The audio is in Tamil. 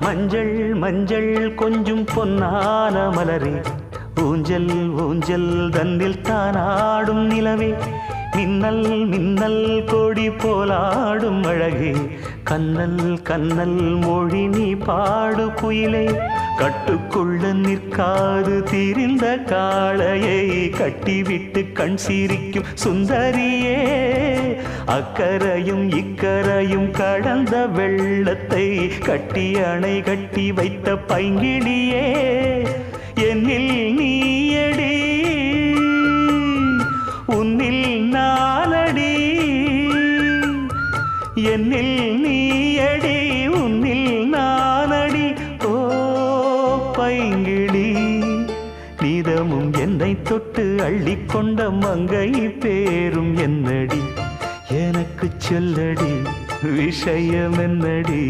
மஞ்சள் மஞ்சள் கொஞ்சம் பொன்னான மலரே, ஊஞ்சல் ஊஞ்சல் தன்னில் தானாடும் நிலவே, மின்னல் மின்னல் கொடி போலாடும் அழகே, கண்ணல் கண்ணல் மொழி நீ பாடு குயிலே, கட்டுக்குள்ள நிற்காது திரிந்த காளையை கட்டிவிட்டு கண் சிரிக்கும் சுந்தரியே, அக்கரையும் இக்கரையும் கடந்த வெள்ளத்தை கட்டி அணை கட்டி வைத்த பைங்கிளியே, என்னில் நீயடி உன்னில் நானடி, என்னில் நீயடி உன்னில் நானடி. ஓ பைங்கிளி, நீதமும் என்னை தொட்டு அள்ளிக்கொண்ட மங்கை பேரும் என்னடி, எனக்கு சொல்லடி விஷயம் என்னடி.